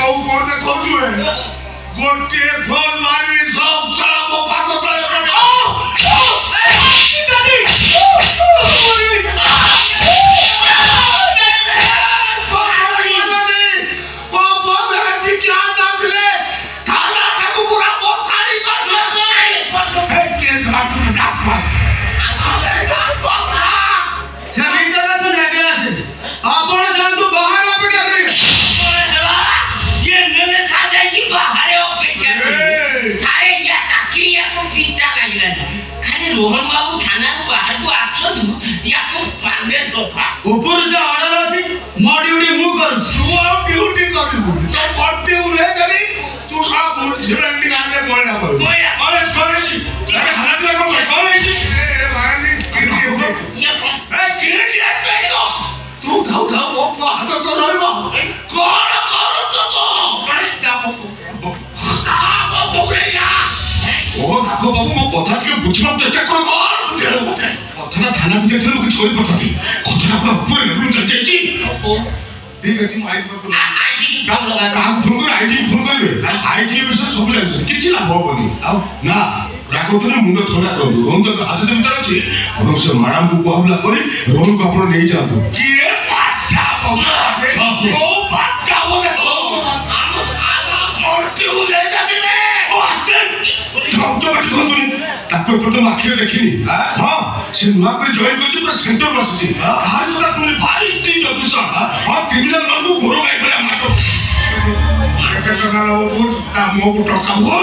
कौ कोन से खोजु है गोटे फोन मारी सब सारा मो पातो तळे रोहन बाबू थाना बाहर को आछो या को पांडे तोफा ऊपर से ऑर्डर अछि मो ड्यूटी मु करू तू आ ड्यूटी करू तो करते उले करी तू सा मुनिसिपलिटी गाने बोलना बोल अरे करे छी अरे हाथ लगा करे छी ए मारनी ये ए गिरी आसे तो तू धाउ धाउ ओ हाथ तो रहबा कोन करू तो जा बोकरेया ओ को बाबू मो कथा के बुझमा तो एटा कर कथा थाना भी देखले कुछ कोई पठाती कथा अपना ऊपर लेवल चल जाई ओ ठीक है तुम आईजी को आईजी काम लगा काम फोन कर आईजी फोन करबे आईजी विषय सब ले किछि लाभ होबनी आ ना राको तो मुंड थोड़ा कर दो हम तो हाथ दे उतार छी और से मैडम को कहला करी रोल को अपन नहीं जातो किए पाछा बाबू ओ पाछा बोले तो और क्यों ले जाबी रे ओ आस्ते चौचो बाटी कोन ताको फोटो आखिर देखिनी हां से नुआ कर जॉइन करछि पर सेंटर बसछि हां जोटा सुनि भारी स्ट्रिक्ट ऑफिसर हां क्रिमिनल मान को घोरो गाय भले माटो मार्केट का लो बहुत ता मो को टका हो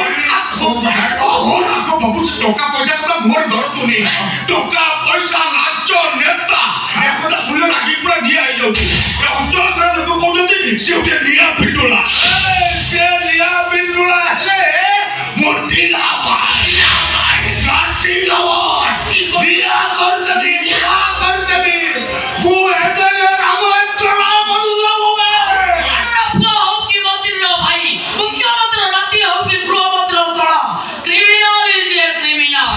को बाबू से टका पैसा का मोर डर तो नहीं टका पैसा लाचो नेता एकोटा सुले लागी पूरा निया आई जाउछि अंचल से लोग कहउछथि से उठे निया पिटोला से निया पिटोला हेले मोटी लावा गाटी लावा बिया कर दबी वो एमएलए राघवेंद्र राव बोलला होगा अरे हो की मंत्री लो भाई मुख्यमंत्री राती हो कि गृहमंत्री सड़ा क्रिमिनल इज ए क्रिमिनल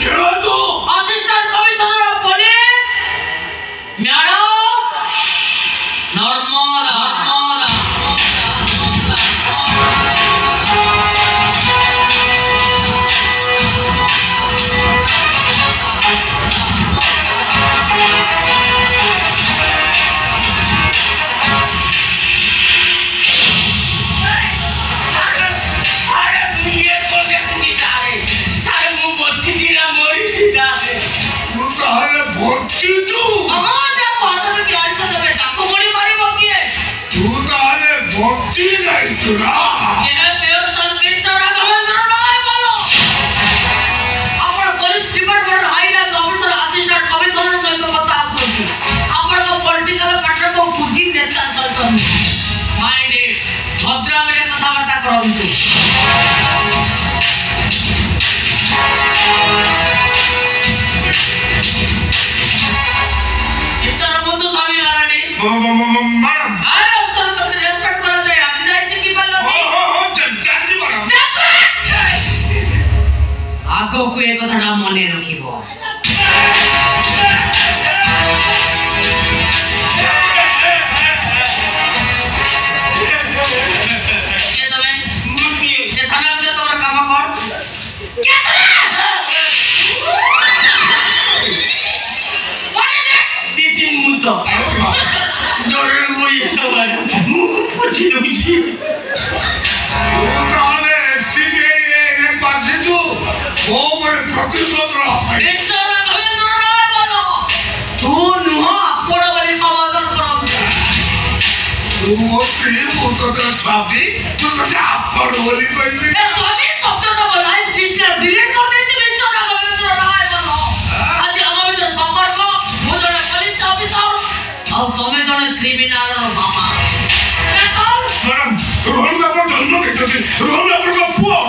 क्यों तो assistant commissioner of police madam normal आगो को एक कथा मने रखिबो के तबे मुर्गी से थाना में तोरा काम कर के दिस इन मुतो डोरे मोई हमारा पछी दोगी ओले सीबीआई ने पासे तो वो मेरे प्रतिशोध रहा इंटर रविंद्र राय बोलो तू नुहा अपना वाली समाधान करो तू मोटी मोटा साथी तू तो अपना वाली कोई ए स्वामी शब्द न बोलाए डिस्टर डिलीट कर दे इंटर रविंद्र राय बोलो आज हम इधर संपर्क मु जने पुलिस ऑफिसर और तमे जने क्रिमिनल और मामा मैडम रोहन का जन्म के रोहन का पुओ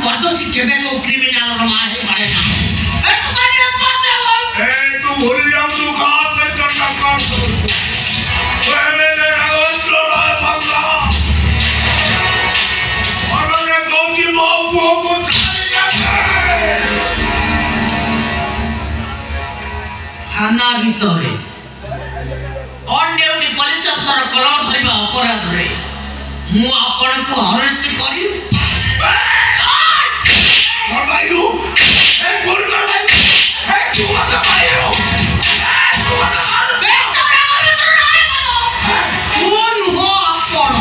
बर्दाश्त केबे को क्रिमिनल और मां ही मारे ना ए तुम्हारे पॉसिबल ए तू भूल जाओ तू कहां से करना कर ओए मेरे रावण राय बंगला और दो की मां को थाना ভিতরে অন ডিউটি পুলিশ অফিসার कहवा अपराध रे मु आपण को अरेस्ट करी और भाई रू ए बोल कर भाई ए तू मत मारो तू मत मारो कौन हो आपण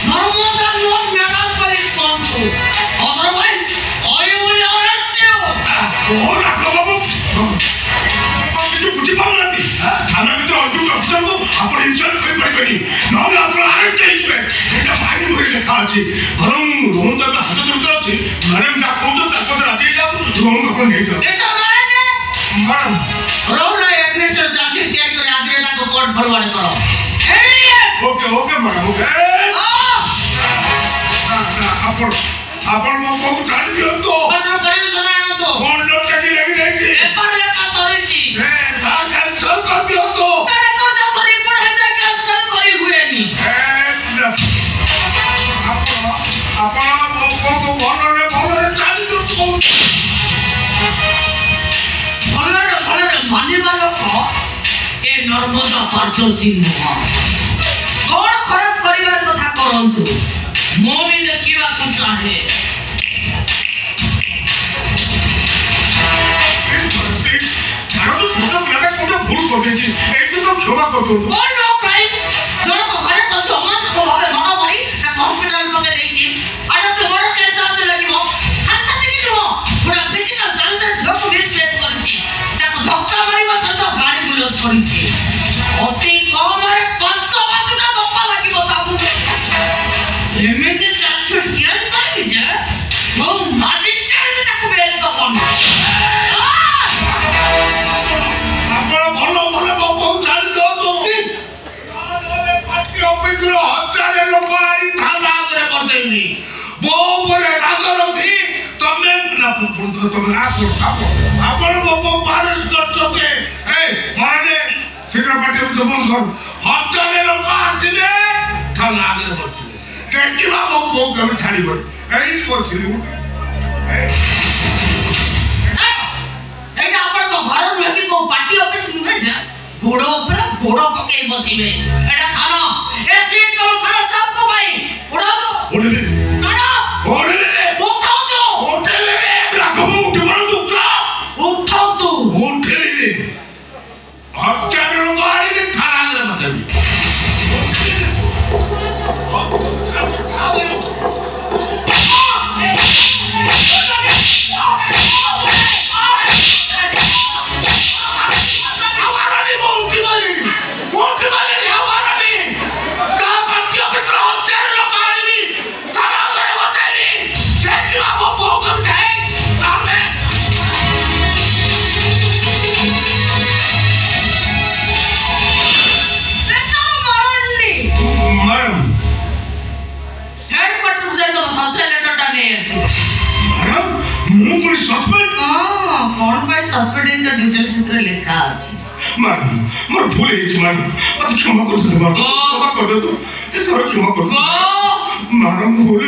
नर्मदा नोट मैडम पर कौन तो otherwise I will arrest you और राखो बाबू কিছু বুঝি পাউনাতি থানা ভিতরে অদ্ভুত অফিসারকে আপনি ইনসাল্ট করে পারিবেনি নহলে আপনার আরেকটা হিসেবে এটা ফাইন করে লেখা আছে বরং রোহন তাকে হাতে ধরতে আছে ম্যাডাম যা কৌতো তার কথা রাজি যাও রোহন আপনার নিয়ে যাও এটা মানে ম্যাডাম রোহন এডমিনিস্ট্রেটর দাসি টিয়া করে আগে তাকে কোর্ট ফরওয়ার্ড করো ওকে ওকে ম্যাডাম ওকে আপন আপন মো ছাড়ি দিও তো কোন করে শোনাও তো কোন লোকটা কি রেগে রেগে এপার লেখা সরিছি कैंसल कर दियो तो करे को तो कोई पढ़े जा कैंसल कोई हुए नहीं अपना को भलरे चाली दो तो भलरे मानिबा लोक ए नर्मदा पार्चो सिंह कौन खराब परिवार कथा करंतु मो भी देखिबा को चाहे तो छोटा लगा कोटा भूल कर देची एक तो क्षमा कर दो कौन लोग क्राइम जोर को घरे तो समान स्वभाव मारा मारी का हॉस्पिटल पके देची अरे तुम्हारा केस आते लागिबो हाथ देखि तुम पूरा फिजिकल जल्दी ढोक मिस लेट करछि ताको धक्का मारिबा सत गाड़ी बुलस करछि अति कम रे 5 बाजुना धक्का लागिबो ताबु एमिति चाछु किया करबि जे वो मजिस्ट्रेट में ताको बेल तो कोन हजारे लोक आनी थाना आगे बसेनी बहुत बड़े राजरथी तमे ना तमे आपण बाबू पारस करछोते ए माने सिगर पाटे सबन कर हजारे लोक आसीले थाना आगे बसिले टेकी बाबू को कभी छाड़ीबो एई बसिले एटा आपण को घर में को पार्टी ऑफिस में जा घोड़ो ऊपर घोड़ो पके बसिबे एटा थाना ए सीट को थाना सब को भाई उड़ा दो उड़े दे उड़ा दे उठाओ तो उठे ले राखो उठे मारो तू उठाओ तो उठे ले हजारे लोक आनी थाना आगे बसेनी सस्पेंड डिटेल क्षेत्र लिखा अछि मैडम मोर भूल है मैडम मत क्षमा कर दो मैडम क्षमा कर दो ये थोड़ा क्षमा कर दो मैडम भूल